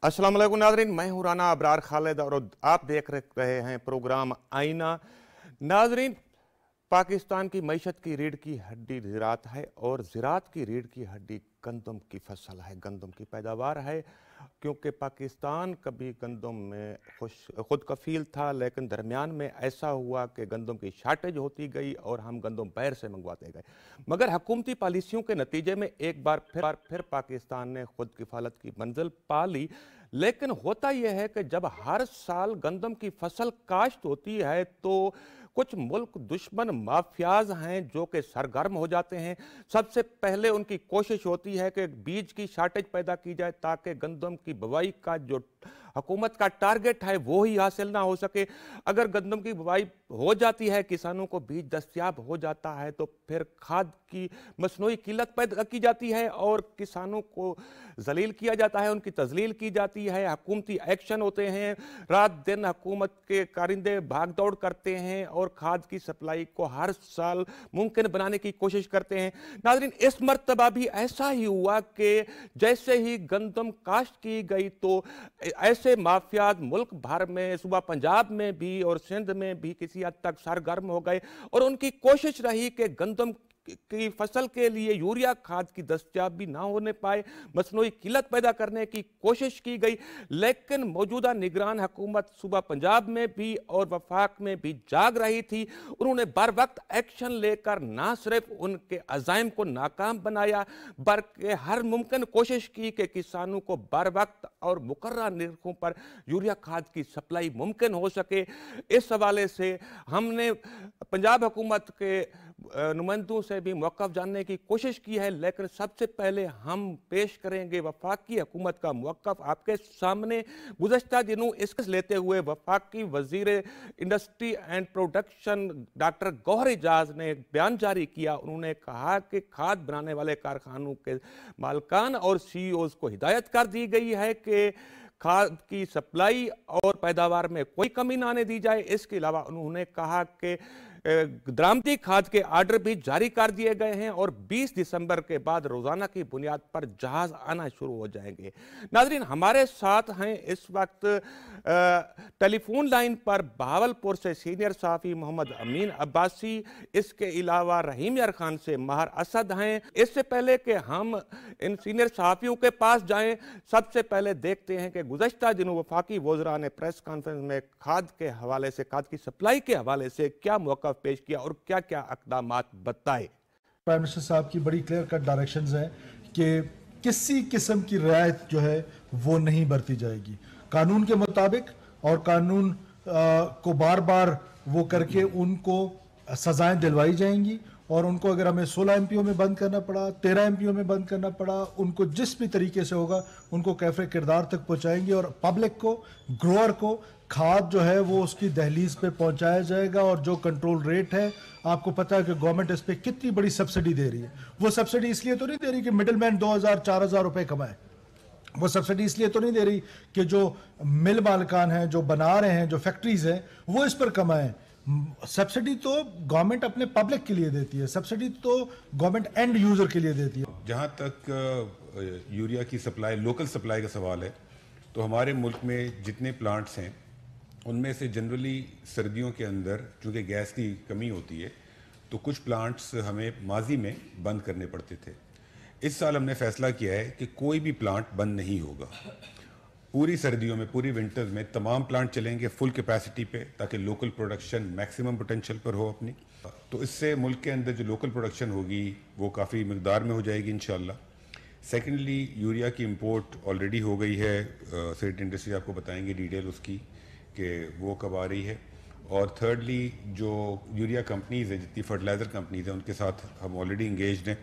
अस्सलाम वालेकुम नाज़रीन, मैं हूँ राना अबरार खालिद और आप देख रहे हैं प्रोग्राम आईना। नाज़रीन, पाकिस्तान की मईशत की रीढ़ की हड्डी ज़राअत है और ज़राअत की रीढ़ की हड्डी गंदम की फसल है, गंदम की पैदावार है। क्योंकि पाकिस्तान कभी गंदम में खुद कफ़ील था, लेकिन दरमियान में ऐसा हुआ कि गंदम की शार्टेज होती गई और हम गंदम बाहर से मंगवाते गए। मगर हुकूमती पॉलिसियों के नतीजे में एक बार फिर पाकिस्तान ने खुद किफ़ालत की मंजिल पा ली। लेकिन होता यह है कि जब हर साल गंदम की फसल काश्त होती है तो कुछ मुल्क दुश्मन माफियाज हैं जो कि सरगर्म हो जाते हैं। सबसे पहले उनकी कोशिश होती है कि बीज की शार्टेज पैदा की जाए ताकि गंदम की बुवाई का जो हुकूमत का टारगेट है वो ही हासिल ना हो सके। अगर गंदम की बुवाई हो जाती है, किसानों को बीज दस्तयाब हो जाता है, तो फिर खाद की मसनूई किल्लत पैदा की जाती है और किसानों को जलील किया जाता है, उनकी तजलील की जाती है। हुकूमती एक्शन होते हैं, रात दिन हुकूमत के कारिंदे भाग दौड़ करते हैं और खाद की सप्लाई को हर साल मुमकिन बनाने की कोशिश करते हैं। नाज़रीन, इस मर्तबा भी ऐसा ही हुआ कि जैसे ही गंदम काश्त की गई तो ऐसे माफियाज मुल्क भर में, सूबा पंजाब में भी और सिंध में भी किसी हद तक सरगर्म हो गए और उनकी कोशिश रही कि गंदम की फसल के लिए यूरिया खाद की दस्तयाबी ना होने पाए, मसनूई किल्लत पैदा करने की कोशिश की गई। लेकिन मौजूदा निगरान हुकूमत सूबा पंजाब में भी और वफाक में भी जाग रही थी। उन्होंने बर वक्त एक्शन लेकर ना सिर्फ उनके अज़ाइम को नाकाम बनाया बल्कि हर मुमकिन कोशिश की कि किसानों को बर वक्त और मुकर्रर निर्खों पर यूरिया खाद की सप्लाई मुमकिन हो सके। इस हवाले से हमने पंजाब हुकूमत के नुमाइंदों से भी मौक़िफ़ जानने की कोशिश की है, लेकिन सबसे पहले हम पेश करेंगे वफाकी हुकूमत का मौक़िफ़ आपके सामने। गुज़श्ता दिनों इसके लेते हुए वफाकी वज़ीर industry and production doctor Gohar Ejaz ने एक बयान जारी किया। उन्होंने कहा कि खाद बनाने वाले कारखानों के मालकान और CEOs को हिदायत कर दी गई है कि खाद की सप्लाई और पैदावार में कोई कमी ना आने दी जाए। इसके अलावा उन्होंने कहा कि दरामदी खाद के आर्डर भी जारी कर दिए गए हैं और 20 दिसंबर के बाद रोजाना की बुनियाद पर जहाज आना शुरू हो जाएंगे। नाजरीन, हमारे साथ हैं इस वक्त टेलीफोन लाइन पर बहावलपुर से सीनियर सहाफ़ी मोहम्मद अमीन अब्बासी, इसके अलावा रहीम यार खान से माहर असद हैं। इससे पहले कि हम इन सीनियर सहाफ़ियों के पास जाएं, सबसे पहले देखते हैं कि गुज़श्ता दिनों वफाकी वज़रा ने प्रेस कॉन्फ्रेंस में खाद के हवाले से, खाद की सप्लाई के हवाले से क्या मौक़िफ़ पेश किया और क्या क्या अक़दामात बताए। प्राइम मिनिस्टर साहब की बड़ी क्लियर कट डायरेक्शंस हैं कि किसी किस्म की रियायत जो है वो नहीं बरती जाएगी कानून के मुताबिक, और कानून को बार बार वो करके उनको सजाएं दिलवाई जाएंगी और उनको अगर हमें 16 MPO में बंद करना पड़ा, 13 MPO में बंद करना पड़ा, उनको जिस भी तरीके से होगा उनको कैफे किरदार तक पहुंचाएंगे और पब्लिक को, ग्रोअर को खाद जो है वो उसकी दहलीज पे पहुंचाया जाएगा। और जो कंट्रोल रेट है, आपको पता है कि गवर्नमेंट इस पे कितनी बड़ी सब्सिडी दे रही है। वो सब्सिडी इसलिए तो नहीं दे रही कि मिडलमैन 2000-4000 रुपए कमाए, वो सब्सिडी इसलिए तो नहीं दे रही कि जो मिल मालिकान हैं, जो बना रहे हैं, जो फैक्ट्रीज हैं, वो इस पर कमाएं। सब्सिडी तो गवर्नमेंट अपने पब्लिक के लिए देती है, सब्सिडी तो गवर्नमेंट एंड यूजर के लिए देती है। जहाँ तक यूरिया की सप्लाई, लोकल सप्लाई का सवाल है, तो हमारे मुल्क में जितने प्लांट्स हैं उनमें से जनरली सर्दियों के अंदर चूँकि गैस की कमी होती है तो कुछ प्लांट्स हमें माजी में बंद करने पड़ते थे। इस साल हमने फैसला किया है कि कोई भी प्लांट बंद नहीं होगा। पूरी सर्दियों में, पूरी विंटर्स में तमाम प्लांट चलेंगे फुल कैपेसिटी पे, ताकि लोकल प्रोडक्शन मैक्सिमम पोटेंशियल पर हो अपनी। तो इससे मुल्क के अंदर जो लोकल प्रोडक्शन होगी वो काफ़ी मकदार में हो जाएगी इंशाल्लाह। सेकेंडली, यूरिया की इम्पोर्ट ऑलरेडी हो गई है, सेट इंडस्ट्री आपको बताएंगे डिटेल उसकी कि वो कब आ रही है। और थर्डली, जो यूरिया कंपनीज़ हैं, जितनी फर्टिलाइज़र कंपनीज़ हैं, उनके साथ हम ऑलरेडी इंगेज्ड हैं,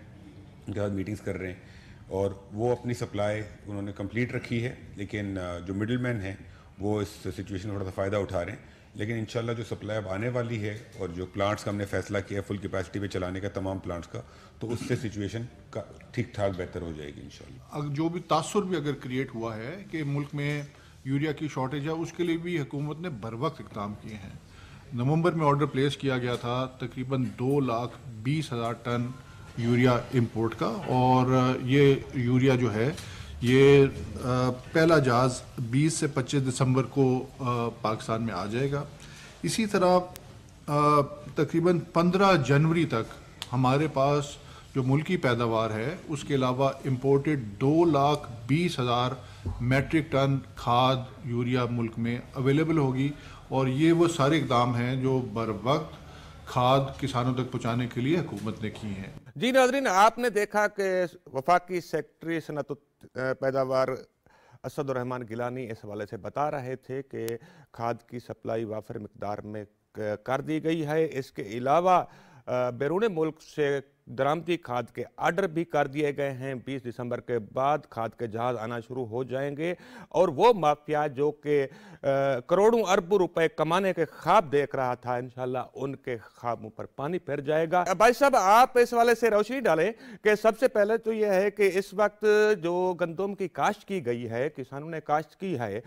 उनके साथ मीटिंग्स कर रहे हैं और वो अपनी सप्लाई उन्होंने कंप्लीट रखी है। लेकिन जो मिडिल मैन हैं वो इस सिचुएशन में थोड़ा सा फ़ायदा उठा रहे हैं। लेकिन इंशाल्लाह जो सप्लाई अब आने वाली है और जो प्लांट्स का हमने फैसला किया फुल कैपेसिटी पे चलाने का तमाम प्लांट्स का, तो उससे सिचुएशन का ठीक ठाक बेहतर हो जाएगी इंशाल्लाह। जो भी तासुर भी अगर क्रिएट हुआ है कि मुल्क में यूरिया की शॉर्टेज है, उसके लिए भी हुकूमत ने बर वक्त इक़दाम किए हैं। नवंबर में ऑर्डर प्लेस किया गया था तकरीबन 2,20,000 टन यूरिया इंपोर्ट का, और ये यूरिया जो है ये पहला जहाज़ 20 से 25 दिसंबर को पाकिस्तान में आ जाएगा। इसी तरह तकरीबन 15 जनवरी तक हमारे पास जो मुल्की पैदावार है उसके अलावा इम्पोर्टेड 2,20,000 मैट्रिक टन खाद यूरिया मुल्क में अवेलेबल होगी। और ये वो सारे इकदाम हैं जो बर वक्त खाद किसानों तक पहुँचाने के लिए हुकूमत ने की हैं। जी नाज़रीन, आपने देखा कि वफाकी सेक्रेटरी सनअत पैदावार असदुर्रहमान गिलानी इस हवाले से बता रहे थे कि खाद की सप्लाई वाफिर मिकदार में कर दी गई है। इसके अलावा बैरून मुल्क से दरामदी खाद के आर्डर भी कर दिए गए हैं। 20 दिसंबर के बाद खाद के जहाज़ आना शुरू हो जाएंगे और वो माफिया जो कि करोड़ों अरबों रुपए कमाने के ख्वाब देख रहा था, इंशाल्लाह उनके ख्वाबों पर पानी फिर जाएगा। भाई साहब, आप इस वाले से रोशनी डालें कि सबसे पहले तो यह है कि इस वक्त जो गंदम की काश्त की गई है, किसानों ने काश्त की है,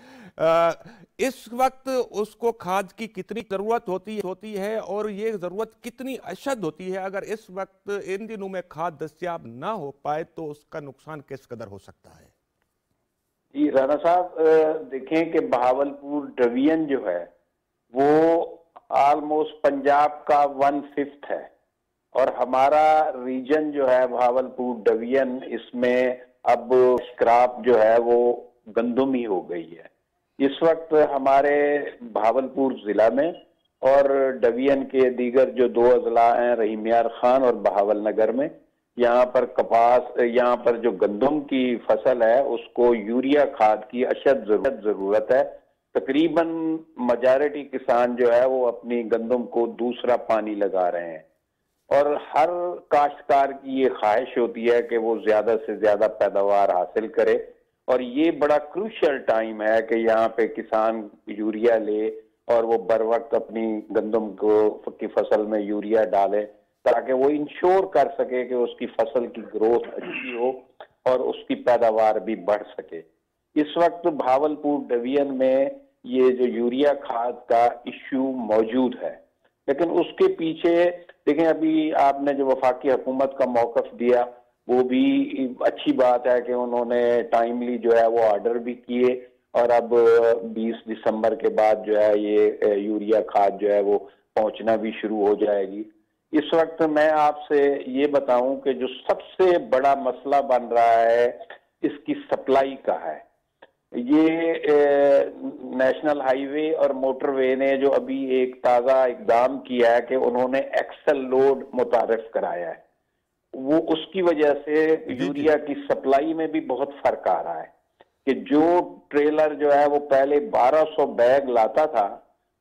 इस वक्त उसको खाद की कितनी ज़रूरत होती है और ये ज़रूरत कितनी अशद होती है? अगर इस वक्त इन दिनों में खाद दस्तयाब ना हो पाए तो उसका नुकसान किस कदर हो सकता है? जी राना साहब, देखें कि बहावलपुर डिवीजन जो है वो ऑलमोस्ट पंजाब का 1/5 है और हमारा रीजन जो है बहावलपुर डिवीजन, इसमें अब क्रॉप जो है वो गंदम ही हो गई है। इस वक्त हमारे बहावलपुर जिला में और डिवीजन के दीगर जो 2 अजला हैं, रहीमियार खान और बहावल नगर में, यहाँ पर कपास, यहाँ पर जो गंदम की फसल है उसको यूरिया खाद की अशद जरूरत है। तकरीबन मेजॉरिटी किसान जो है वो अपनी गंदम को दूसरा पानी लगा रहे हैं और हर काश्तकार की ये ख्वाहिश होती है कि वो ज्यादा से ज्यादा पैदावार हासिल करे और ये बड़ा क्रूशियल टाइम है कि यहाँ पे किसान यूरिया ले और वो बर वक्त अपनी गंदम को की फसल में यूरिया डाले ताकि वो इंश्योर कर सके कि उसकी फसल की ग्रोथ अच्छी हो और उसकी पैदावार भी बढ़ सके। इस वक्त भावलपुर डिवीजन में ये जो यूरिया खाद का इश्यू मौजूद है, लेकिन उसके पीछे देखें, अभी आपने जो वफाकी हुकूमत का मौक़िफ़ दिया वो भी अच्छी बात है कि उन्होंने टाइमली जो है वो ऑर्डर भी किए और अब 20 दिसंबर के बाद जो है ये यूरिया खाद जो है वो पहुंचना भी शुरू हो जाएगी। इस वक्त मैं आपसे ये बताऊं कि जो सबसे बड़ा मसला बन रहा है इसकी सप्लाई का है। ये नेशनल हाईवे और मोटरवे ने जो अभी एक ताज़ा इकदाम किया है कि उन्होंने एक्सल लोड मुतारिफ कराया है, वो उसकी वजह से यूरिया की सप्लाई में भी बहुत फर्क आ रहा है कि जो ट्रेलर जो है वो पहले 1200 बैग लाता था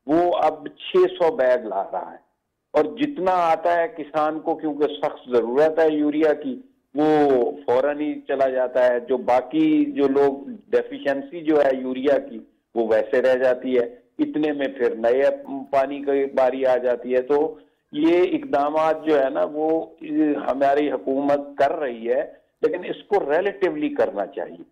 वो अब 600 बैग ला रहा है और जितना आता है किसान को, क्योंकि सख्त जरूरत है यूरिया की, वो फौरन ही चला जाता है। जो बाकी जो लोग डेफिशिएंसी जो है यूरिया की वो वैसे रह जाती है, इतने में फिर नए पानी की बारी आ जाती है। तो ये इकदामात जो है ना वो हमारी हुकूमत कर रही है, लेकिन इसको रिलेटिवली करना चाहिए।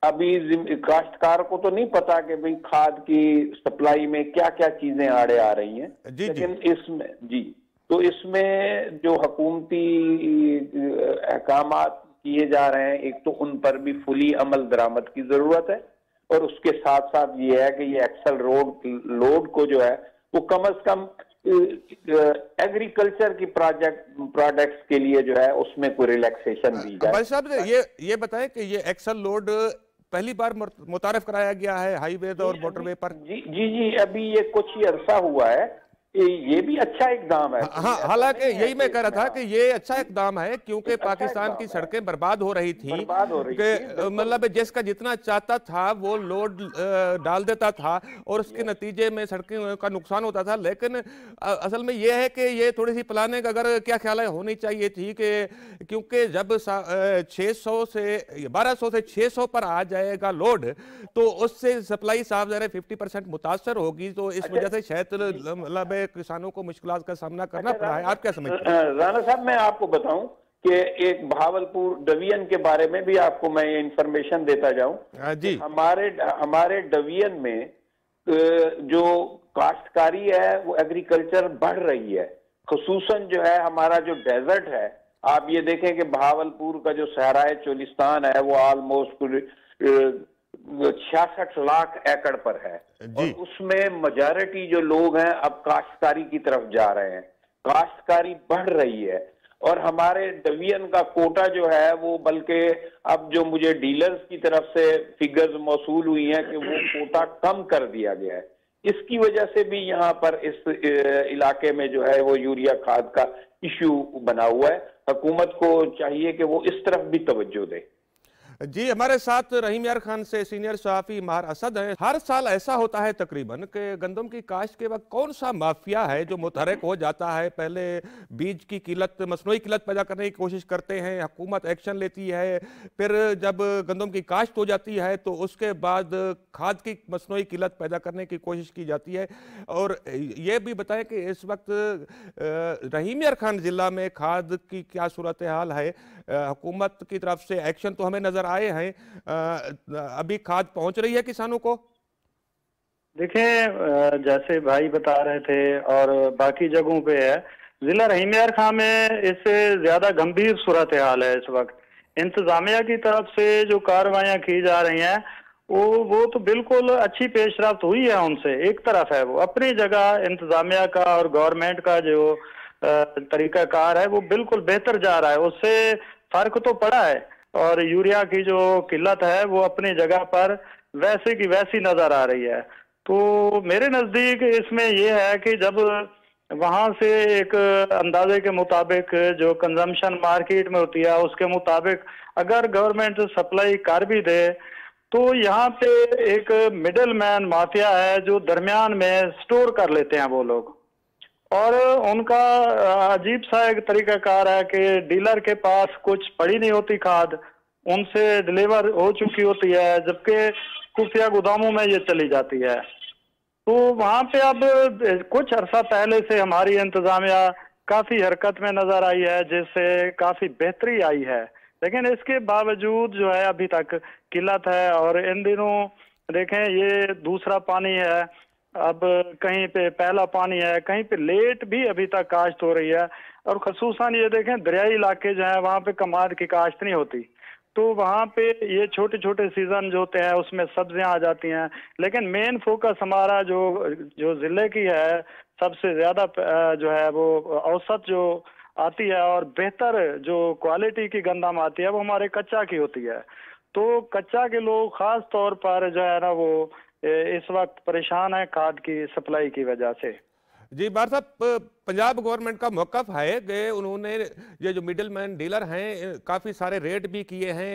अभी काश्तकार को तो नहीं पता कि भाई खाद की सप्लाई में क्या क्या चीजें आड़े आ रही हैं, लेकिन इसमें तो इसमें जो हुकूमती अहकामात किए जा रहे हैं, एक तो उन पर भी फुली अमल दरामद की जरूरत है और उसके साथ साथ ये है कि ये एक्सल लोड को जो है वो कम से कम एग्रीकल्चर की प्रोडक्ट्स के लिए जो है उसमें कोई रिलैक्सेशन दी जाए। भाई साहब, ये बताएं कि ये एक्सल लोड पहली बार मुतारिफ कराया गया है हाईवे और मोटरवे पर? जी, अभी ये कुछ ही अरसा हुआ है। ये भी अच्छा इकदाम है। हाँ, हालांकि यही मैं कह रहा था कि ये अच्छा इकदाम है क्योंकि पाकिस्तान की सड़कें बर्बाद हो रही थी कि मतलब जिसका जितना चाहता था वो लोड डाल देता था और उसके नतीजे में सड़कों का नुकसान होता था। लेकिन असल में ये है कि ये थोड़ी सी प्लानिंग अगर क्या ख्याल है होनी चाहिए थी कि क्योंकि जब 1200 से 600 पर आ जाएगा लोड तो उससे सप्लाई साफ ज़रा 50% मुतासर होगी। तो इस वजह से शायद मतलब किसानों को मुश्किलात का सामना करना पड़ा है। आप क्या समझते हैं? राणा साहब, मैं आपको बताऊं कि एक भावलपुर डिवीजन के बारे में भी आपको मैं इंफॉर्मेशन देता जाऊं जी। हमारे डिवीजन में जो काश्तकारी है वो एग्रीकल्चर बढ़ रही है, खुसूसन जो है हमारा जो डेजर्ट है आप ये देखें कि बहावलपुर का जो सहराए चोलिस्तान है वो ऑलमोस्ट 66 लाख एकड़ पर है और उसमें मेजॉरिटी जो लोग हैं अब काश्तकारी की तरफ जा रहे हैं, काश्तकारी बढ़ रही है और हमारे डिवीजन का कोटा जो है वो बल्कि अब जो मुझे डीलर्स की तरफ से फिगर्स मौसूल हुई हैं कि वो कोटा कम कर दिया गया है। इसकी वजह से भी यहाँ पर इस इलाके में जो है वो यूरिया खाद का इश्यू बना हुआ है। हुकूमत को चाहिए कि वो इस तरफ भी तवज्जो दे। जी, हमारे साथ रहीम यार खान से सीनियर सहाफ़ी माहर असद है। हर साल ऐसा होता है तकरीबन कि गंदम की काश्त के वक्त कौन सा माफिया है जो मुतहरक हो जाता है, पहले बीज की किल्लत, मसनूई किल्लत पैदा करने की कोशिश करते हैं, हुकूमत एक्शन लेती है, फिर जब गंदम की काश्त हो जाती है तो उसके बाद खाद की मसनूई किल्लत पैदा करने की कोशिश की जाती है। और ये भी बताएं कि इस वक्त रहीम यार खान ज़िला में खाद की क्या सूरत हाल है, हुकूमत की तरफ से एक्शन तो हमें नजर आए हैं, अभी खाद पहुंच रही है किसानों को? देखिए, जैसे भाई बता रहे थे और बाकी जगहों पे है, जिला रहीम यार खान में इससे ज्यादा गंभीर सूरत हाल है। इस वक्त इंतजामिया की तरफ से जो कार्रवाइयां की जा रही हैं वो तो बिल्कुल अच्छी पेशरफ्त हुई है उनसे। एक तरफ है वो अपनी जगह इंतजामिया का और गवर्नमेंट का जो तरीकाकार है वो बिल्कुल बेहतर जा रहा है, उससे फर्क तो पड़ा है और यूरिया की जो किल्लत है वो अपनी जगह पर वैसे की वैसी नजर आ रही है। तो मेरे नजदीक इसमें यह है कि जब वहां से एक अंदाजे के मुताबिक जो कंजम्पशन मार्केट में होती है उसके मुताबिक अगर गवर्नमेंट सप्लाई कर भी दे तो यहाँ पे एक मिडल मैन माफिया है जो दरमियान में स्टोर कर लेते हैं वो लोग, और उनका अजीब सा एक तरीकाकार है कि डीलर के पास कुछ पड़ी नहीं होती खाद, उनसे डिलीवर हो चुकी होती है जबकि खुफिया गोदामों में ये चली जाती है। तो वहां पे अब कुछ अरसा पहले से हमारी इंतजामिया काफी हरकत में नजर आई है जिससे काफी बेहतरी आई है, लेकिन इसके बावजूद जो है अभी तक किल्लत है। और इन दिनों देखें ये दूसरा पानी है, अब कहीं पे पहला पानी है, कहीं पे लेट भी अभी तक काश्त हो रही है। और खसूसन ये देखें दरियाई इलाके जो है वहां पे कमाद की काश्त नहीं होती, तो वहां पे ये छोटे छोटे सीजन जो होते हैं उसमें सब्जियां आ जाती हैं। लेकिन मेन फोकस हमारा जो जिले की है सबसे ज्यादा जो है वो औसत जो आती है और बेहतर जो क्वालिटी की गंदम आती है वो हमारे कच्चा की होती है। तो कच्चा के लोग खास तौर पर जो है ना वो इस वक्त परेशान है खाद की सप्लाई की वजह से। जी बार साहब, पंजाब गवर्नमेंट का मौक़िफ़ है कि उन्होंने ये जो मिडिल मैन डीलर हैं काफ़ी सारे रेड भी किए हैं,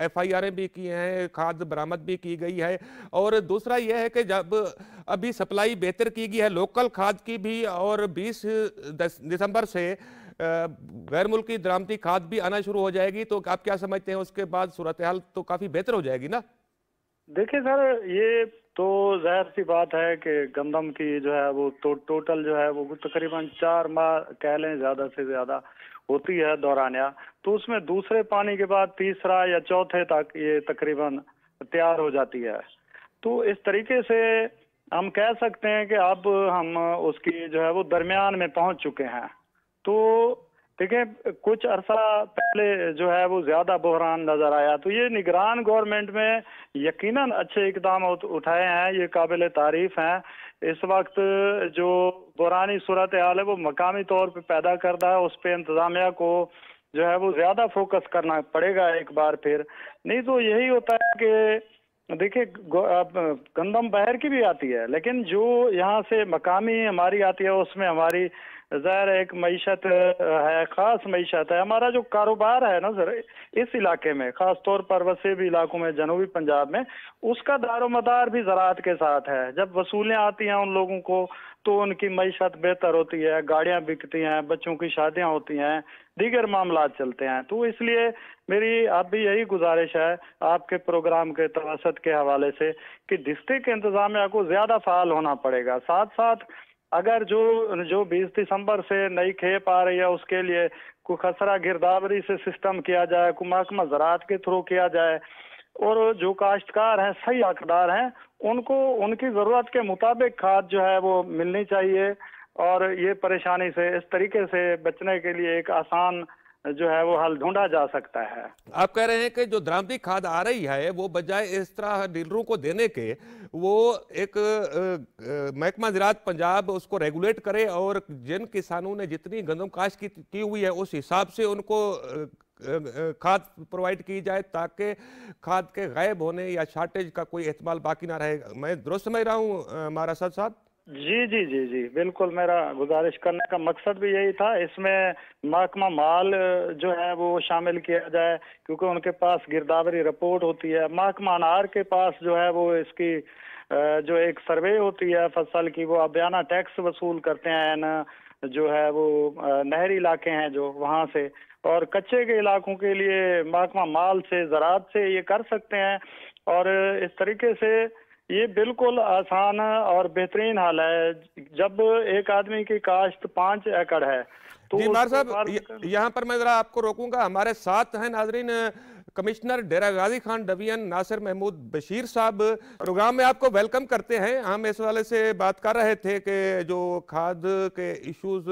FIR भी किए हैं, खाद बरामद भी की गई है, और दूसरा यह है कि जब अभी सप्लाई बेहतर की गई है लोकल खाद की भी और 20 दिसंबर से गैर मुल्की दरामदी खाद भी आना शुरू हो जाएगी, तो आप क्या समझते हैं उसके बाद सूरत हाल तो काफ़ी बेहतर हो जाएगी ना? देखिए सर, ये तो जाहिर सी बात है कि गंदम की जो है वो तो टोटल जो है वो तकरीबन 4 माह कह लें ज़्यादा से ज़्यादा होती है दौरानिया, तो उसमें दूसरे पानी के बाद तीसरा या चौथे तक ये तकरीबन तैयार हो जाती है। तो इस तरीके से हम कह सकते हैं कि अब हम उसकी जो है वो दरमियान में पहुंच चुके हैं। तो देखिए कुछ अरसा पहले जो है वो ज्यादा बहरान नजर आया, तो ये निगरान गवर्नमेंट में यकीनन अच्छे इकदाम उठाए हैं, ये काबिल तारीफ हैं। इस वक्त जो बहरानी सूरत हाल है वो मकामी तौर पे पैदा करता है, उस पर इंतजामिया को जो है वो ज्यादा फोकस करना पड़ेगा एक बार फिर, नहीं तो यही होता है कि देखिए गंदम बाहर की भी आती है लेकिन जो यहाँ से मकामी हमारी आती है उसमें हमारी ज़ाहिर एक मईशत है, ख़ास मईशत है। हमारा जो कारोबार है ना सर इस इलाके में, ख़ास तौर पर वसीबी इलाकों में जनूबी पंजाब में, उसका दारोमदार भी ज़राअत के साथ है। जब वसूलें आती हैं उन लोगों को तो उनकी मईशत बेहतर होती है, गाड़ियाँ बिकती हैं, बच्चों की शादियाँ होती हैं, दीगर मामला चलते हैं। तो इसलिए मेरी आप भी यही गुजारिश है आपके प्रोग्राम के तवसत के हवाले से कि डिस्ट्रिक्ट इंतजामिया को ज़्यादा फ़ाल होना पड़ेगा। साथ साथ अगर जो 20 दिसंबर से नई खेप आ रही है उसके लिए कोई खसरा गिरदावरी से सिस्टम किया जाए, कोई महकमा ज़राअत के थ्रू किया जाए, और जो काश्तकार हैं सही हकदार हैं उनको उनकी ज़रूरत के मुताबिक खाद जो है वो मिलनी चाहिए। और ये परेशानी से इस तरीके से बचने के लिए एक आसान जो है वो हल ढूंढा जा सकता है। आप कह रहे हैं कि जो द्रावती खाद आ रही है वो बजाय इस तरह डीलरों को देने के वो एक महकमा ज़राअत पंजाब उसको रेगुलेट करे और जिन किसानों ने जितनी गंदम काश्त की हुई है उस हिसाब से उनको खाद प्रोवाइड की जाए ताकि खाद के गायब होने या शॉर्टेज का कोई एहतमाल बाकी ना रहे। मैं दुरुस्त समझ रहा हूँ मारासत साहब? जी जी जी जी बिल्कुल, मेरा गुजारिश करने का मकसद भी यही था। इसमें महकमा माल जो है वो शामिल किया जाए, क्योंकि उनके पास गिरदावरी रिपोर्ट होती है। महकमा अनार के पास जो है वो इसकी जो एक सर्वे होती है फसल की, वो अबियाना टैक्स वसूल करते हैं न, जो है वो नहरी इलाके हैं जो वहाँ से, और कच्चे के इलाकों के लिए महकमा माल से ज़राअत से ये कर सकते हैं। और इस तरीके से ये बिल्कुल आसान और बेहतरीन हाल है। जब एक आदमी की काश्त 5 एकड़ है तो जी मार साहब, यहाँ पर मैं जरा आपको रोकूंगा। हमारे साथ हैं नाजरीन कमिश्नर डेरा गाजी खान डिवीजन नासिर महमूद बशीर साहब। प्रोग्राम में आपको वेलकम करते हैं। हम इस वाले से बात कर रहे थे कि जो खाद के इश्यूज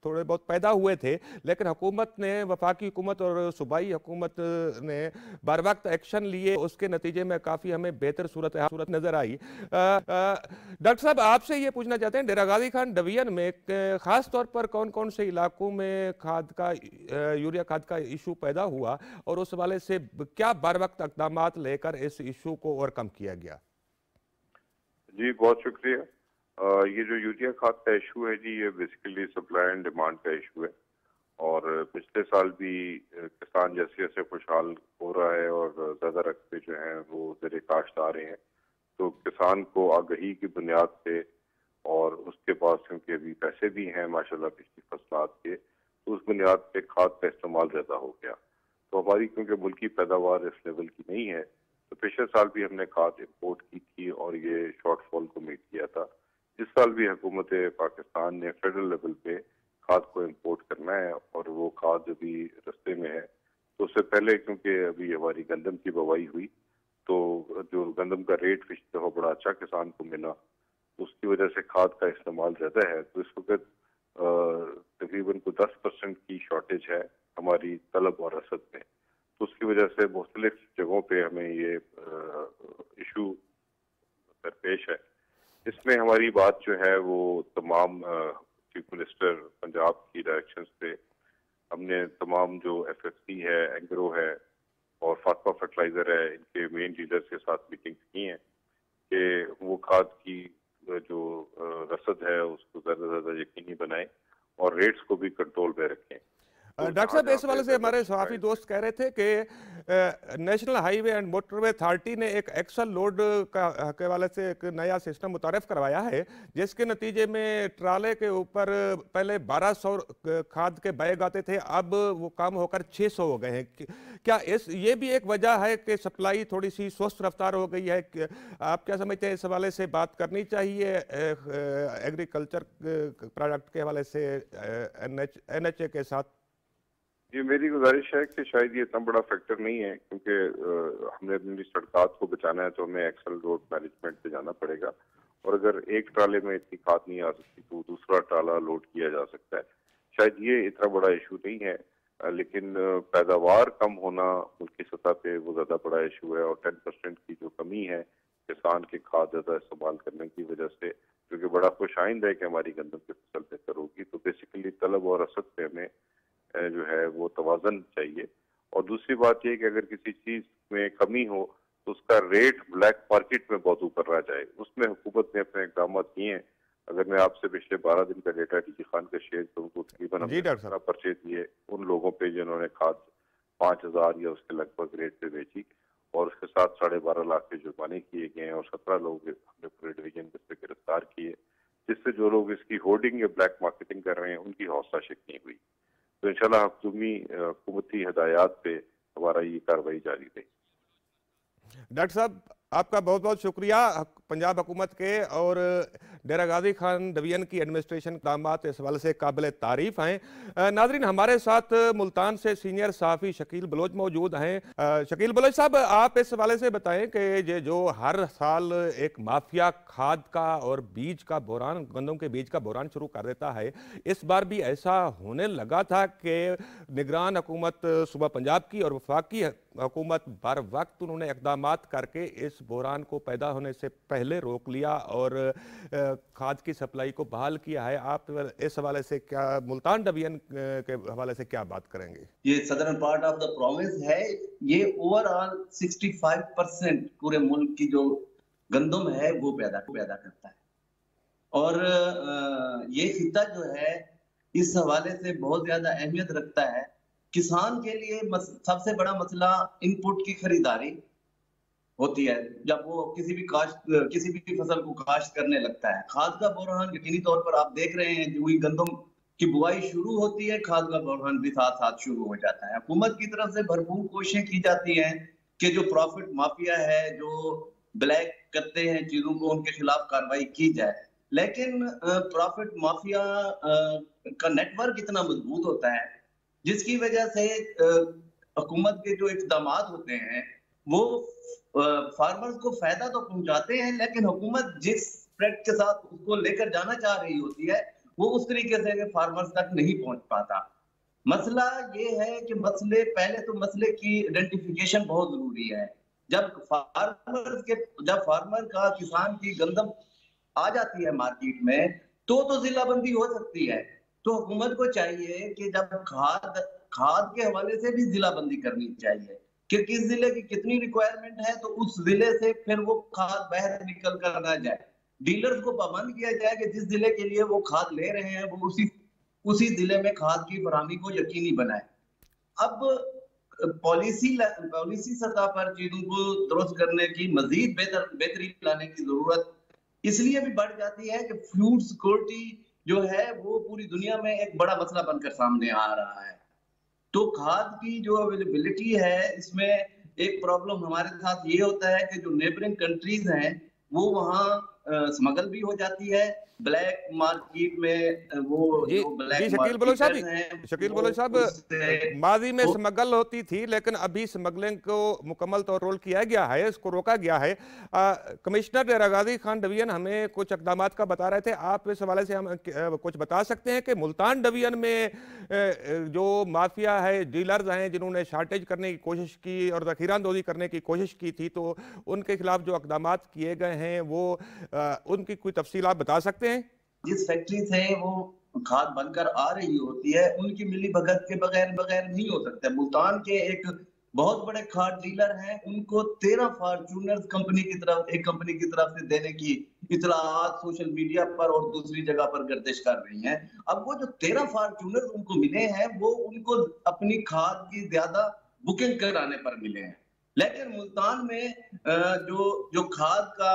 थोड़े बहुत पैदा हुए थे, लेकिन हुकूमत ने, वफाकी हुकूमत और सूबाई हुकूमत ने बर वक्त एक्शन लिए, उसके नतीजे में काफ़ी हमें बेहतर सूरत नज़र आई। डॉक्टर साहब, आपसे ये पूछना चाहते हैं, डेरा गाजी खान डिवीजन में ख़ास तौर पर कौन कौन से इलाकों में खाद का यूरिया खाद का इशू पैदा हुआ और उस वाले से क्या बर वक्त इक़दामात लेकर इस इशू को ओवरकम किया गया? जी बहुत शुक्रिया। ये जो यूरिया खाद का इशू है जी, ये बेसिकली सप्लाई एंड डिमांड का इशू है। और पिछले साल भी किसान जैसे जैसे खुशहाल हो रहा है और ज्यादा रकबे जो हैं वो ज़र काश्त आ रहे हैं, तो किसान को आगही की बुनियाद पे और उसके पास क्योंकि अभी पैसे भी हैं माशाल्लाह पिछली फसलात के, तो उस बुनियाद पे खाद का इस्तेमाल ज़्यादा हो गया। तो हमारी क्योंकि मुल्की पैदावार इस लेवल की नहीं है, तो पिछले साल भी हमने खाद इंपोर्ट की थी और ये शॉर्टफॉल को मीट किया था। इस साल भी हुकूमत पाकिस्तान ने फेडरल लेवल पे खाद को इंपोर्ट करना है और वो खाद अभी रास्ते में है। तो उससे पहले क्योंकि अभी हमारी गंदम की बुवाई हुई, तो जो गंदम का रेट पिछले दफा बड़ा अच्छा किसान को मिला, उसकी वजह से खाद का इस्तेमाल ज़्यादा है। तो इस वक्त तकरीबन को 10% की शॉर्टेज है हमारी तलब और रसद में। तो उसकी वजह से मुख्तलिफ जगहों पे हमें ये इशू दरपेश है। इसमें हमारी बात जो है वो तमाम चीफ मिनिस्टर पंजाब की डायरेक्शन पे हमने तमाम जो FFC है, एंग्रो है और फातमा फर्टिलाइजर है, इनके मेन डीलर्स के साथ मीटिंग्स की हैं कि वो खाद की जो रसद है उसको ज़्यादा से ज़्यादा यकीनी बनाएं और रेट्स को भी कंट्रोल में रखें। डॉक्टर साहब, इस वाले से हमारे सहाफ़ी दोस्त कह रहे थे कि national highway and motorway authority ने एक एक्सल लोड के वाले से एक नया सिस्टम मुतारिफ करवाया है, जिसके नतीजे में ट्राले के ऊपर पहले 1200 खाद के बैग आते थे, अब वो कम होकर 600 हो गए हैं। क्या ये भी एक वजह है कि सप्लाई थोड़ी सी स्वस्थ रफ्तार हो गई है? आप क्या समझते हैं, इस हवाले से बात करनी चाहिए एग्रीकल्चर प्रोडक्ट के हवाले से NHA के साथ? ये मेरी गुजारिश है कि शायद ये इतना बड़ा फैक्टर नहीं है, क्योंकि हमने अपनी सड़कात को बचाना है तो हमें एक्सल रोड मैनेजमेंट पे जाना पड़ेगा। और अगर एक ट्राले में इतनी खाद नहीं आ सकती तो दूसरा ट्राला लोड किया जा सकता है। शायद ये इतना बड़ा इशू नहीं है, लेकिन पैदावार कम होना मुल्की सतह पे वो ज़्यादा बड़ा इशू है। और 10% की जो कमी है किसान के खाद ज़्यादा इस्तेमाल करने की वजह से, क्योंकि बड़ा खुशाइंद है कि हमारी गंदम की फसल बेहतर होगी, तो बेसिकली तलब और रसद पे हमें जो है वो तवाज़न चाहिए। और दूसरी बात यह कि अगर किसी चीज़ में कमी हो तो उसका रेट ब्लैक मार्केट में बहुत ऊपर रह जाए, उसमें हुकूमत ने अपने इक़दाम किए हैं। अगर मैं आपसे पिछले 12 दिन का डेटा डीजी खान का शेयर करूँ तो तकरीबन हमने पर्चे दिए उन लोगों पे जिन्होंने खाद 5000 या उसके लगभग रेट पे बेची, और उसके साथ 12.5 लाख के जुर्माने किए गए हैं और 17 लोग हमने पूरे डिवीजन में से गिरफ्तार किए, जिससे जो लोग इसकी होर्डिंग या ब्लैक मार्केटिंग कर रहे हैं उनकी हौसला शिकनी हुई। तो इंशाल्लाह हुकूमती हिदायत पे हमारा ये कार्रवाई जारी रहेगी। डॉक्टर साहब, आपका बहुत बहुत शुक्रिया। पंजाब हुकूमत के और डेरा गाजी खान डिवीजन की एडमिनिस्ट्रेशन इक़दामात इस हवाले से काबिल तारीफ हैं। नाजरीन, हमारे साथ मुल्तान से सीनियर सहाफ़ी शकील बलोच मौजूद हैं। शकील बलोच साहब, आप इस हवाले से बताएं कि ये जो हर साल एक माफिया खाद का और बीज का बहरान, गंदम के बीज का बहरान शुरू कर देता है, इस बार भी ऐसा होने लगा था कि निगरान हुकूमत सूबा पंजाब की और वफाकी हुकूमत बर वक्त उन्होंने इक़दामात करके इस बहरान को पैदा होने से पहले रोक लिया और खाद की सप्लाई को बहाल किया है। आप इस हवाले से क्या, मुल्तान डिवीजन के हवाले से क्या बात करेंगे? ये southern part of the province है, ये ओवरऑल 65% पूरे मुल्क की जो गंदम है वो पैदा करता है। और ये खिता जो है इस हवाले से बहुत ज्यादा अहमियत रखता है। किसान के लिए सबसे बड़ा मसला इनपुट की खरीदारी होती है जब वो किसी भी फसल को काश्त करने लगता है। खाद का बहरान यकीनी तौर पर आप देख रहे हैं, जो गंदम की बुआई शुरू होती है, खाद का बहरान भी साथ साथ शुरू हो जाता है। हुकूमत की तरफ से भरपूर कोशिशें की जाती हैं कि जो प्रॉफिट माफिया है, जो ब्लैक करते हैं चीजों को, उनके खिलाफ कार्रवाई की जाए। लेकिन प्रॉफिट माफिया का नेटवर्क इतना मजबूत होता है जिसकी वजह से हुकूमत के जो इक़दाम होते हैं वो फार्मर्स को फायदा तो पहुंचाते हैं, लेकिन हुकूमत जिस स्प्रेड के साथ उसको लेकर जाना चाह रही होती है वो उस तरीके से फार्मर्स तक नहीं पहुंच पाता। मसला ये है कि पहले तो मसले की आइडेंटिफिकेशन बहुत जरूरी है। जब फार्मर का, किसान की गंदम आ जाती है मार्केट में तो जिलाबंदी हो सकती है। तो हुकूमत को चाहिए कि जब खाद के हवाले से भी जिलाबंदी करनी चाहिए कि किस जिले की कितनी रिक्वायरमेंट है, तो उस जिले से फिर वो खाद बाहर निकल कर ना जाए। डीलर्स को पाबंद किया जाए कि जिस जिले के लिए वो खाद ले रहे हैं वो उसी जिले में खाद की फराहमी को यकीनी बनाए। अब पॉलिसी सतह पर चीजों को दुरुस्त करने की, मजीद बेहतरी लाने की जरूरत इसलिए भी बढ़ जाती है कि फूड सिक्योरिटी जो है वो पूरी दुनिया में एक बड़ा मसला बनकर सामने आ रहा है। तो खाद की जो अवेलेबिलिटी है, इसमें एक प्रॉब्लम हमारे साथ ये होता है कि जो नेबरिंग कंट्रीज हैं वो वहाँ स्मगल भी हो जाती है, ब्लैक मार्केट में वो जो ब्लैक शकील बलोच साहब, माजी में स्मगल होती थी लेकिन अभी स्मगलिंग को मुकम्मल तौर रोल किया गया है, इसको रोका गया है। कमिश्नर डेरा गाजी खान डिवीजन हमें कुछ इक़दाम का बता रहे थे, आप इस हवाले से हम कुछ बता सकते हैं कि मुल्तान डिवीजन में जो माफिया है, डीलर्स हैं जिन्होंने शार्टेज करने की कोशिश की और ज़ख़ीराअंदोज़ी करने की कोशिश की थी, तो उनके खिलाफ जो इक़दाम किए गए हैं वो उनकी कोई तफसील आप बता सकते हैं? जिस फैक्ट्री से वो खाद बनकर आ रही होती है उनकी मिली भगत के बगैर नहीं हो सकता। मुल्तान के एक बहुत बड़े खाद डीलर हैं, उनको 13 फॉर्च्यूनर्स कंपनी की तरफ से देने की इतलात सोशल मीडिया पर और दूसरी जगह पर गर्दिश कर रही हैं। अब वो जो 13 फॉर्च्यूनर्स उनको मिले हैं वो उनको अपनी खाद की ज्यादा बुकिंग कराने पर मिले हैं। लेकिन मुल्तान में जो खाद का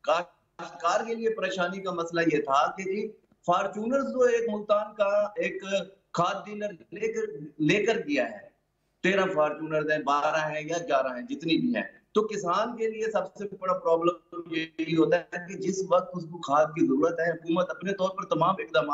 काश्तकार के लिए परेशानी का मसला ये था कि जी फॉर्च्यूनर्स जो एक मुल्तान का एक खाद डीलर लेकर गया है, 13 फॉर्च्यूनर्स हैं, 12 हैं या 11 हैं, जितनी भी हैं, तो किसान के लिए सबसे बड़ा प्रॉब्लम यही होता है कि जिस वक्त उसको खाद की जरूरत है, हुकूमत अपने तौर पर तमाम इक़दाम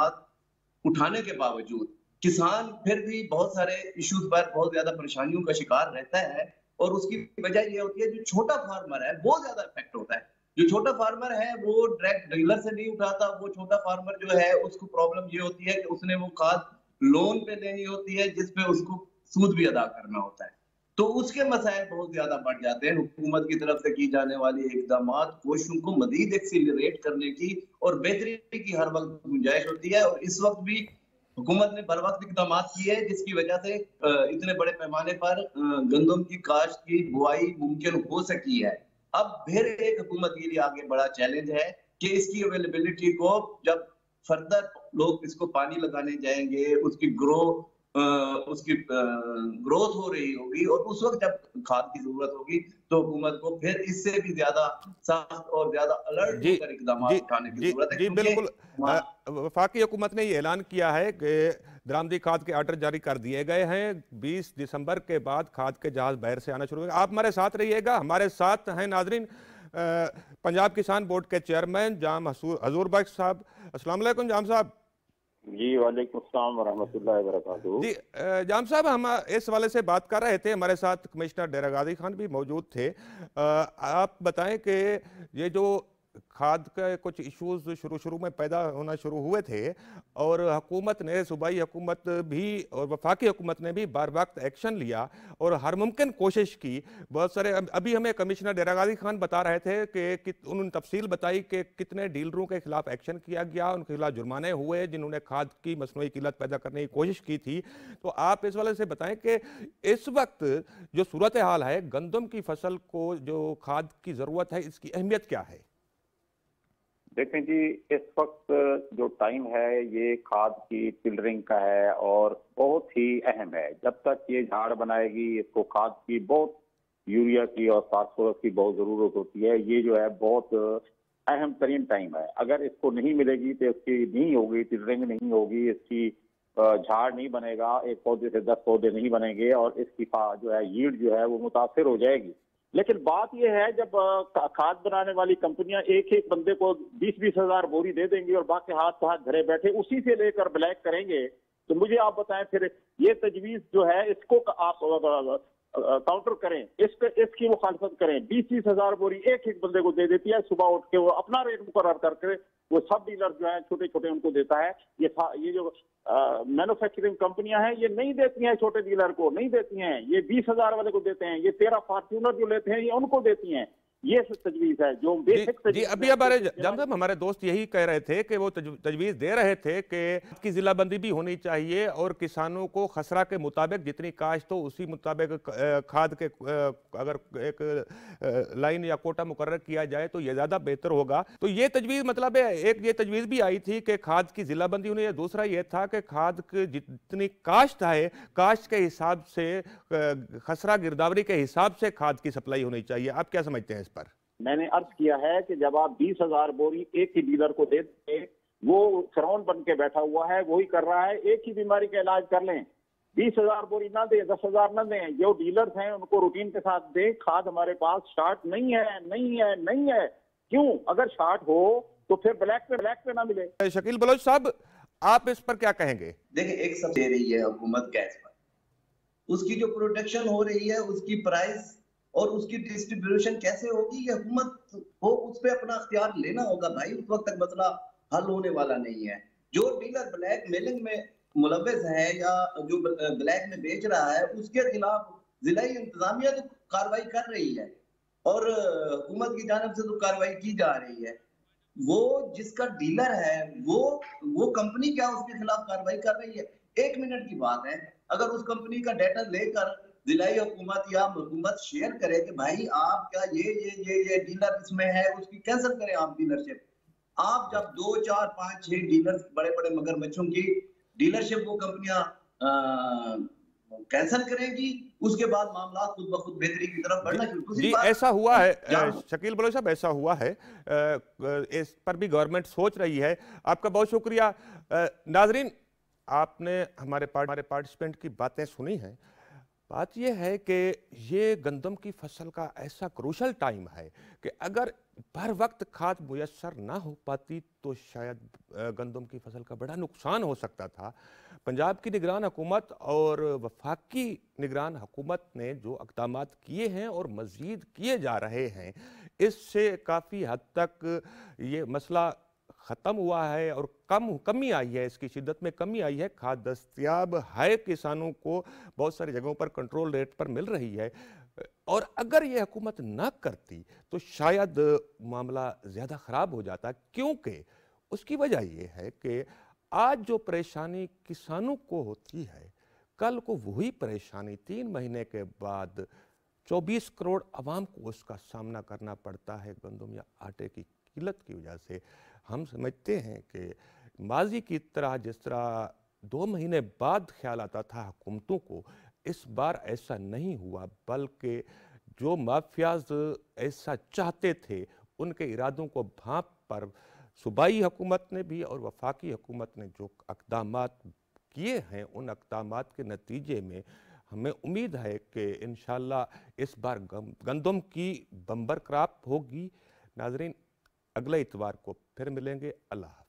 उठाने के बावजूद किसान फिर भी बहुत सारे इश्यूज पर बहुत ज्यादा परेशानियों का शिकार रहता है। और उसकी वजह ये होती है जो छोटा फार्मर है बहुत ज्यादा इफेक्ट होता है। जो छोटा फार्मर है वो डायरेक्ट डीलर से नहीं उठाता, वो छोटा फार्मर जो है उसको प्रॉब्लम ये होती है कि उसने वो खाद लोन पे लेनी होती है जिसपे उसको सूद भी अदा करना होता है, तो उसके मसाइल बहुत ज्यादा बढ़ जाते हैं। हुकूमत की तरफ से की जाने वाली इक़दाम कोशिशों को मजीद एक्सीलरेट करने की और बेहतरी की हर वक्त गुंजाइश होती है, और इस वक्त भी हुकूमत ने बर वक्त इक़दाम किए जिसकी वजह से इतने बड़े पैमाने पर गंदम की काश्त की बुआई मुमकिन हो सकी है। अब फिर एक हुकूमत के लिए आगे बड़ा चैलेंज है कि इसकी अवेलेबिलिटी को जब फर्दर लोग इसको पानी लगाने जाएंगे, उसकी ग्रोथ हो रही होगी और उस वक्त जब खाद की जरूरत होगी तो हुकूमत को फिर इससे भी ज्यादा सख्त और ज्यादा अलर्ट होकर इक़दाम उठाने की जरूरत है। जी बिल्कुल, वफाकी हुकूमत ने ये ऐलान किया है कि दरामदी खाद के आर्डर जारी कर दिए गए हैं। 20 दिसंबर के बाद खाद के जहाज बाहर से आना शुरू होंगे। आप हमारे साथ रहिएगा। हमारे साथ हैं नाजरीन पंजाब किसान बोर्ड के चेयरमैन जाम हजूर बख्श साहब। अस्सलाम वालेकुम जाम साहब। जी वालेकुम अस्सलाम वरहमतुल्लाहि वबरकातुहू। जी जाम साहब, हम इस हवाले से बात कर रहे थे, हमारे साथ कमिश्नर डेरा गाजी खान भी मौजूद थे। आप बताएं कि ये जो खाद के कुछ इश्यूज शुरू में पैदा होना शुरू हुए थे और हुकूमत ने, सूबाई हुकूमत भी और वफाकी हुकूमत ने भी बार वक्त एक्शन लिया और हर मुमकिन कोशिश की। बहुत सारे, अभी हमें कमिश्नर डेरा गाजी खान बता रहे थे कि उन्होंने तफसील बताई कि कितने डीलरों के खिलाफ एक्शन किया गया, उनके खिलाफ जुर्माने हुए जिन्होंने खाद की मसनूई किल्लत पैदा करने की कोशिश की थी। तो आप इस वाले से बताएं कि इस वक्त जो सूरत हाल है, गंदम की फसल को जो खाद की ज़रूरत है, इसकी अहमियत क्या है? देखें जी, इस वक्त जो टाइम है ये खाद की टिलरिंग का है और बहुत ही अहम है। जब तक ये झाड़ बनाएगी इसको खाद की बहुत, यूरिया की और फास्फोरस की बहुत जरूरत होती है। ये जो है बहुत अहम तरीन टाइम है। अगर इसको नहीं मिलेगी तो इसकी नहीं होगी, टिलरिंग नहीं होगी, इसकी झाड़ नहीं बनेगा, एक पौधे से 10 पौधे नहीं बनेंगे और इसकी जो है यील्ड जो है वो मुतासिर हो जाएगी। लेकिन बात यह है, जब खाद बनाने वाली कंपनियां एक एक बंदे को 20-20 हजार बोरी दे देंगी और बाकी हाथ हाथ धरे बैठे उसी से लेकर ब्लैक करेंगे, तो मुझे आप बताएं फिर ये तजवीज जो है इसको आप काउंटर करें, इसकी मुखालफत करें। 20-20 हजार बोरी एक एक बंदे को दे देती है, सुबह उठ के वो अपना रेट मुकर्रर करके वो सब डीलर जो है छोटे छोटे उनको देता है। ये जो मैन्युफैक्चरिंग कंपनियां हैं ये नहीं देती हैं, छोटे डीलर को नहीं देती हैं, ये 20 हजार वाले को देते हैं, ये 13 फॉर्च्यूनर जो लेते हैं ये उनको देती हैं। ये तजवीज है जो बेसिक जी, अभी हमारे जाम साहब, हमारे दोस्त यही कह रहे थे कि वो तजवीज दे रहे थे कि जिलाबंदी भी होनी चाहिए और किसानों को खसरा के मुताबिक जितनी काश्त हो उसी मुताबिक खाद के अगर एक लाइन या कोटा मुकर्रर किया जाए तो ये ज्यादा बेहतर होगा। तो ये तजवीज, मतलब है, एक ये तजवीज भी आई थी कि खाद की जिलाबंदी होनी है, दूसरा ये था कि खाद की जितनी काश्त है, काश्त के हिसाब से, खसरा गिरदावरी के हिसाब से खाद की सप्लाई होनी चाहिए। आप क्या समझते हैं इस पर? मैंने अर्ज किया है कि जब आप 20 हजार बोरी एक ही डीलर को दे दें, वो फिरौन बन के बैठा हुआ है, वही कर रहा है, एक ही बीमारी का इलाज कर लें। 20 हजार बोरी ना दें, 10 हजार ना दें, जो डीलर्स हैं उनको रूटीन के साथ दें। खाद हमारे पास शार्ट नहीं है, नहीं है, नहीं है। क्यों? अगर शार्ट हो तो फिर ब्लैक पे ना मिले। शकील बलोच साहब, आप इस पर क्या कहेंगे? देखिए, एक सब दे रही है हुकूमत गैस पर, उसकी जो प्रोडक्शन हो रही है उसकी प्राइस और उसकी डिस्ट्रीब्यूशन कैसे होगी, ये हुकूमत को उस पर अपना अख्तियार लेना होगा भाई। उस वक्त तक मसला हल होने वाला नहीं है। जो डीलर ब्लैक मेलिंग में मुलव्वस है या जो ब्लैक में बेच रहा है उसके खिलाफ जिलाई इंतजामिया तो कार्रवाई कर रही है और हुकूमत की जानिब से तो कार्रवाई की जा रही है। वो जिसका डीलर है वो कंपनी क्या उसके खिलाफ कार्रवाई कर रही है? 1 मिनट की बात है, अगर उस कंपनी का डाटा लेकर जिलाई हुकूमत या हुकूमत शेयर करे कि भाई आप क्या ये डीलर इसमें है, उसकी कैंसिल करें आप डीलरशिप। आप जब 2, 4, 5, 6 डीलर बड़े बड़े मगरमच्छों की डीलरशिप वो कंपनियां कैंसिल करेंगी, उसके बाद मामला खुद ब खुद बेहतरी की तरफ बढ़ना शुरू। जी, ऐसा हुआ है शकील बलोच साहब, ऐसा हुआ है, इस पर भी गवर्नमेंट सोच रही है। आपका बहुत शुक्रिया। नाजरीन, आपने हमारे पार्टिसिपेंट की बातें सुनी हैं। बात यह है कि ये गंदम की फसल का ऐसा क्रूशल टाइम है कि अगर भर वक्त खाद मुयस्सर ना हो पाती तो शायद गंदम की फसल का बड़ा नुकसान हो सकता था। पंजाब की निगरान हुकूमत और वफाकी निगरान हुकूमत ने जो इक़दामात किए हैं और मज़ीद किए जा रहे हैं, इससे काफ़ी हद तक ये मसला ख़त्म हुआ है और कमी आई है, इसकी शिद्दत में कमी आई है। खाद दस्तयाब है, किसानों को बहुत सारी जगहों पर कंट्रोल रेट पर मिल रही है और अगर ये हुकूमत ना करती तो शायद मामला ज़्यादा ख़राब हो जाता, क्योंकि उसकी वजह ये है कि आज जो परेशानी किसानों को होती है, कल को वही परेशानी 3 महीने के बाद 24 करोड़ आवाम को उसका सामना करना पड़ता है गंदम या आटे की किल्लत की वजह से। हम समझते हैं कि माजी की तरह जिस तरह 2 महीने बाद ख्याल आता था हुकूमतों को, इस बार ऐसा नहीं हुआ, बल्कि जो माफियाज ऐसा चाहते थे उनके इरादों को भांप पर सूबाई हुकूमत ने भी और वफाकी हुकूमत ने जो इक़दामात किए हैं, उन इक़दामात के नतीजे में हमें उम्मीद है कि इंशाल्लाह इस बार गंदम की बम्पर क्रॉप होगी। नाजरीन, अगले इतवार को फिर मिलेंगे। अल्लाह।